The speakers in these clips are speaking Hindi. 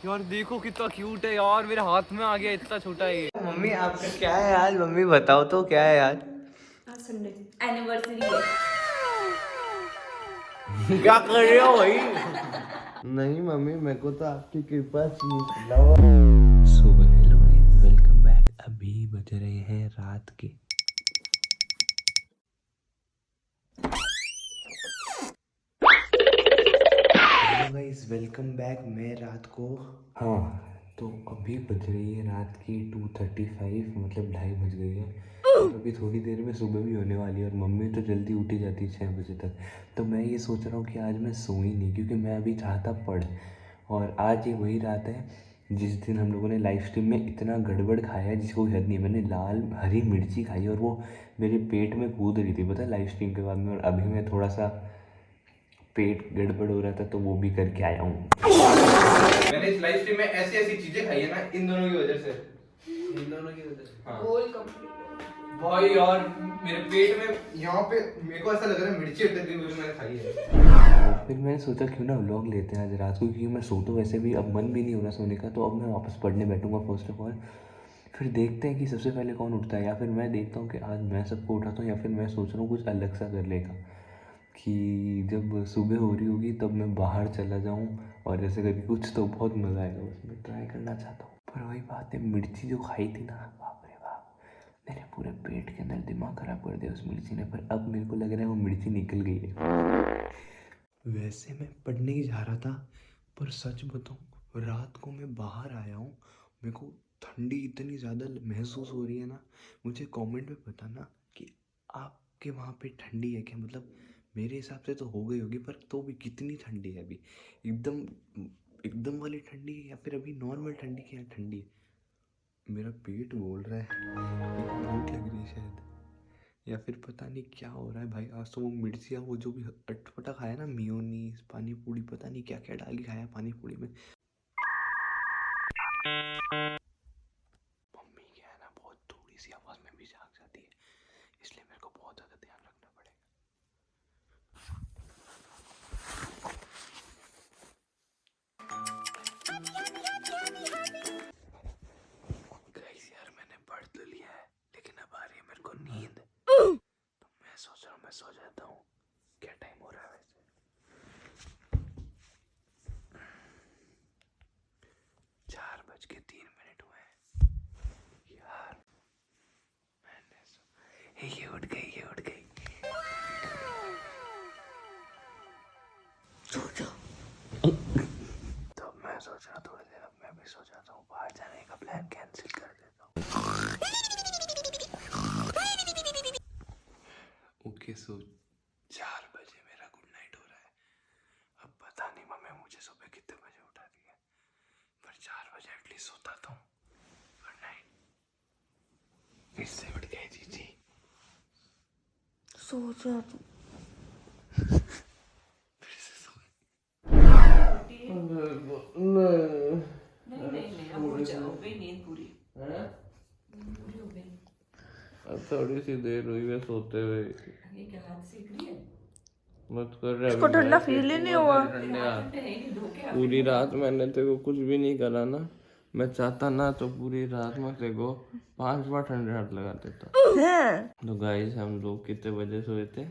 यार देखो कितना क्यूट है यार, मेरे हाथ में आ गया, इतना छोटा है ये। मम्मी आपका क्या है आज? मम्मी बताओ तो क्या है आज? संडे एनिवर्सरी है। क्या कर रहे हो भाई? नहीं मम्मी, मेरे को तो आपकी कृपा चाहिए। सुबह हेलो गाइस, वेलकम बैक। अभी बज रहे हैं रात के हेलो गाइस, वेलकम बैक। मैं रात को तो अभी बज रही है रात की 2:35, मतलब 2:30 बज गई है। और अभी थोड़ी देर में सुबह भी होने वाली है और मम्मी तो जल्दी उठी जाती है 6 बजे तक। तो मैं ये सोच रहा हूँ कि आज मैं सोई नहीं, क्योंकि मैं अभी चाहता पढ़। और आज ये वही रात है जिस दिन हम लोगों ने लाइव स्ट्रीम में इतना गड़बड़ खाया है जिसको हद नहीं है। मैंने लाल हरी मिर्ची खाई और वो मेरे पेट में कूद रही थी, पता है, लाइव स्ट्रीम के बाद में। और अभी मैं थोड़ा सा पेट गड़बड़ हो रहा था तो वो भी करके आया हूँ। मैंने इस लाइफ स्ट्रीम में ऐसी ऐसी चीजें खाई है ना, इन दोनों की वजह से। इन दोनों की वजह से गोल कंप्लीट भाई यार, मेरे पेट में यहाँ पे मेरे को ऐसा लग रहा है मिर्ची अटक गई हुई मैंने खाई है। फिर मैंने सोचा क्यों ना व्लॉग लेते हैं आज रात को, क्योंकि मैं सो तो वैसे भी अब मन भी नहीं हो रहा सोने का। तो अब मैं वापस पढ़ने बैठूंगा फर्स्ट ऑफ ऑल। फिर देखते हैं कि सबसे पहले कौन उठता है, या फिर मैं देखता हूँ कि आज मैं सबको उठाता हूँ, या फिर मैं सोच रहा हूँ कुछ अलग सा कर लेगा कि जब सुबह हो रही होगी तब मैं बाहर चला जाऊँ और ऐसे करके कुछ तो बहुत मज़ा आएगा, उसमें ट्राई करना चाहता हूँ। पर वही बात है, मिर्ची जो खाई थी ना, बाप रे बाप, मेरे पूरे पेट के अंदर दिमाग ख़राब कर दिया उस मिर्ची ने। पर अब मेरे को लग रहा है वो मिर्ची निकल गई है। वैसे मैं पढ़ने ही जा रहा था, पर सच बताऊँ रात को मैं बाहर आया हूँ, मेरे को ठंडी इतनी ज़्यादा महसूस हो रही है ना। मुझे कमेंट में बताना कि आपके वहाँ पे ठंडी है क्या? मतलब मेरे हिसाब से तो हो गई होगी, पर तो भी कितनी ठंडी है अभी? एकदम एकदम वाली ठंडी है या फिर अभी नॉर्मल ठंडी क्या ठंडी है? मेरा पेट बोल रहा है, मेरे को भूख लग रही है शायद, या फिर पता नहीं क्या हो रहा है भाई। आज तो वो मिर्चियाँ, वो जो भी अटपटा खाया ना, मियोनीज, पानी पूरी, पता नहीं क्या क्या डाल के खाया पानी पूरी में। मम्मी क्या है ना, बहुत थोड़ी सी आवाज़ में भी जाग जाती है, इसलिए मेरे को बहुत ज़्यादा ध्यान रखना पड़ेगा। गाइस यार, मैंने पढ़ तो लिया है, लेकिन अब आ रही है मेरे को नींद। तो मैं सोच रहा हूँ मैं सो जाता हूँ। क्या टाइम हो रहा है वैसे? 4:03 हुए हैं यार। ये उठ गई, ये उठ गई। सो जाओ। तो मैं सोच रहा थोड़ी देर अब मैं भी सो जाता हूँ, बाहर जाने का प्लान कैंसिल कर देता हूँ। ओके, सो 4 बजे मेरा गुड नाइट हो रहा है। अब पता नहीं मम्मी मुझे सुबह कितने बजे उठाती है, पर 4 बजे एटलीस्ट सोता तो हूँ। Good night. फिर से उठ गए जीजी। सो जा तू। फिर से सो गए। नहीं अब हो गई नींद पूरी। पूरी हो गई। अब थोड़ी सी देर हुई है सोते हुए। ये क्या हाथ सीख रही है? मत कर रहे, इसको ठंडा फील ही नहीं हुआ। पूरी रात मैंने तेरे को कुछ भी नहीं करा ना। मैं चाहता ना तो पूरी रात में तेरे को 5 बार ठंडे हाथ लगा देता। तो गाइस, हम लोग कितने बजे सोए थे?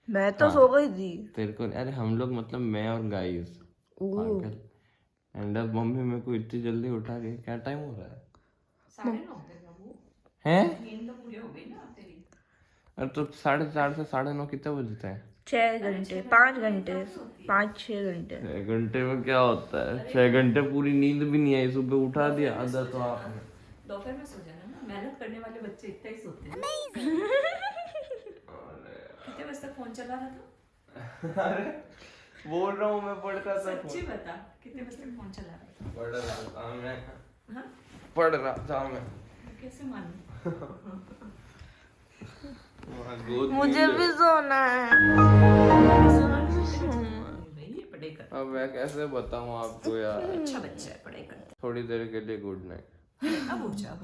मैं तो सो गई थी। तेरे को, अरे हम लोग मतलब मैं और गाइस, पागल। एंड अब मम्मी मेरे को इतनी जल्दी उठा रही है। क्या टाइम हो रहा है? 9:30 हैं? नींद तो पूरी हो गई ना तेरी। अरे तो 4:30 से 9:30 कितने बजते हैं? 6 घंटे 5 घंटे 5-6 घंटे। 6 घंटे में क्या होता है? 6 घंटे पूरी नींद भी नहीं आई, सुबह उठा दिया आधा तो आपने। दोपहर में सो जाना ना, मेहनत करने वाले बच्चे इतना ही सोते हैं। कितने बजे तक फोन चला रहा था? अरे बोल रहा हूँ मैं पढ़ता था। सच्ची बता, कितने बजे तक फोन चला रहा था? पढ़ रहा था मैं। हाँ? पढ़ रहा था मैं। कैसे मानूं? मुझे भी सोना है। अब मैं कैसे बताऊँ आपको यार। अच्छा बच्चा है, पढ़ाई कर। थोड़ी देर के लिए गुड नाइट। अब उठ जा।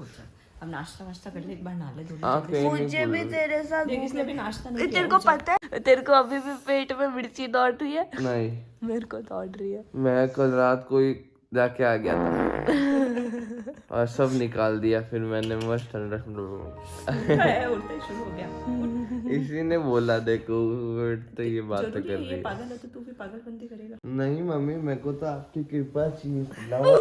अब नाश्ता वाश्ता कर ले, एक बार नहा ले धो ले। मुझे भी तेरे साथ इसने भी नाश्ता नहीं किया। तेरे को पता है, तेरे को अभी भी पेट में मिर्ची दौड़ रही है? नहीं, मेरे को दौड़ रही है। मैं कल रात को ही जाके आ गया था और सब निकाल दिया। फिर मैंने मस्त उठते शुरू हो गया। इसी ने बोला देखो तो ये बात कर जरूरी है, रही ये है। पागल है तो तू भी पागलपंती करेगा। नहीं मम्मी मेरे को तो आपकी कृपा चाहिए। लाओ।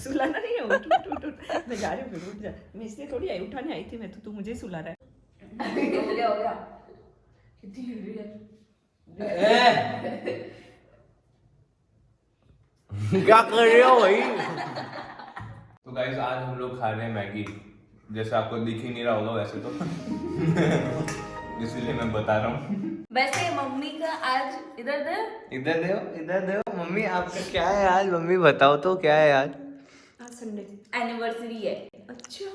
सुलाना नहीं है, उठ उठ उठ उठ। मैं जा रही हूँ, फिर उठ जा। मैं इसलिए थोड़ी आई, उठाने आई थी मैं तो, तू मुझे ही सुला रहा है। हो गया कितनी हिल रही है। क्या कर रहे हो भाई? तो गाइस आज हम लोग खा रहे हैं मैगी, जैसे आपको दिख ही नहीं रहा होगा वैसे तो इसीलिए मैं बता रहा हूँ। वैसे मम्मी का आज इधर इधर दो मम्मी, आपका क्या है आज? मम्मी बताओ तो क्या है आज? संडे एनिवर्सरी है। अच्छा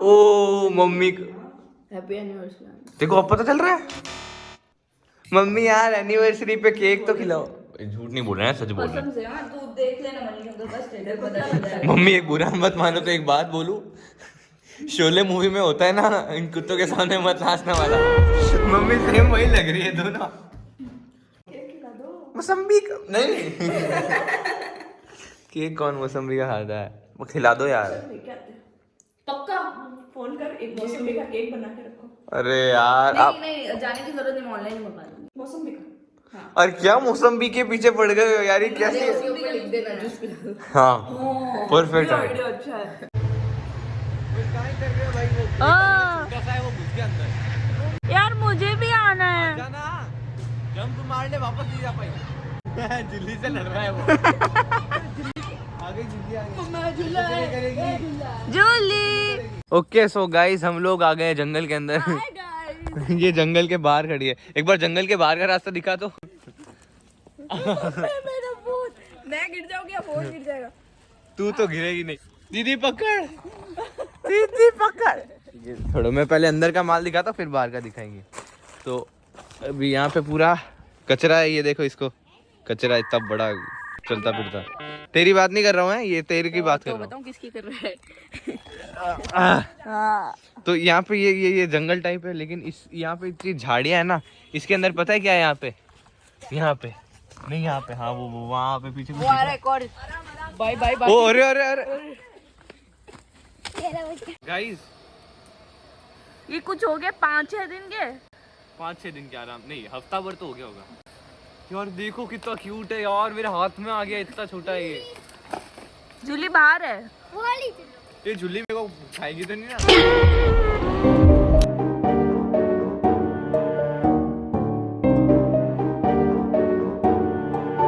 ओ मम्मी हैप्पी एनिवर्सरी। देखो अब पता चल रहा है। मम्मी यार एनिवर्सरी पे केक तो खिलाओ। झूठ नहीं बोल रहे हैं, सच बोल रहे हैं। से हां तू देख लेना मनी का बस टेलर पता लग जाएगा। मम्मी एक बुरा मत मानो तो एक बात बोलूं, शोले मूवी में होता है ना इन कुत्तों के सामने मत नाचने वाला, मम्मी सेम वही लग रही है दोनों। केक खिला दो। मौसम्बी का नहीं केक कौन मौसम्बी का खाता है? वो खिला दो यार। लेके आते हैं पक्का। फोन कर, एक मौसमी का केक बना के रखो। अरे यार आप नहीं जाने की जरूरत नहीं, ऑनलाइन मंगा लूंगी मौसमी का। हाँ। और क्या मौसम्बी के पीछे पड़ गए हो यार, ये कैसे? लिख देना जूस पिला दो। हाँ परफेक्ट है। वीडियो अच्छा है। यार मुझे भी आना है। जंप मार ले, वापस नहीं जा पाई। दिल्ली से लड़ रहा है वो। आगे जूली। ओके सो गाइस हम लोग आ गए जंगल के अंदर। ये जंगल के बाहर खड़ी है, एक बार जंगल के बाहर का रास्ता दिखा तो। मेरा फोन, मैं गिर जाऊंगी या फोन गिर जाएगा? तू तो गिरेगी नहीं। दीदी पकड़, दीदी पकड़। छोड़ो, मैं पहले अंदर का माल दिखाता फिर बाहर का दिखाएंगे। तो अभी यहाँ पे पूरा कचरा है, ये देखो इसको, कचरा इतना बड़ा चलता फिरता। तेरी बात नहीं कर रहा हूँ, ये तेरी की बात कर रहा हूँ। बताऊं किसकी कर रहा है? तो यहाँ पे ये जंगल टाइप है, लेकिन इस यहाँ पे इतनी झाड़ियाँ है ना, इसके अंदर पता है क्या है? यहाँ पे नहीं, यहाँ पे हाँ वो वहाँ पे पीछे बाय बाय ओ अरे अरे अरे गाइस ये कुछ हो गया 5-6 दिन के। 5-6 दिन के आराम नहीं, हफ्ता भर तो हो गया होगा यार। देखो कितना क्यूट है यार, मेरे हाथ में आ गया, इतना छोटा है ये। जूली बाहर है। ये झुल्ली मेरे को खाएगी तो नहीं ना?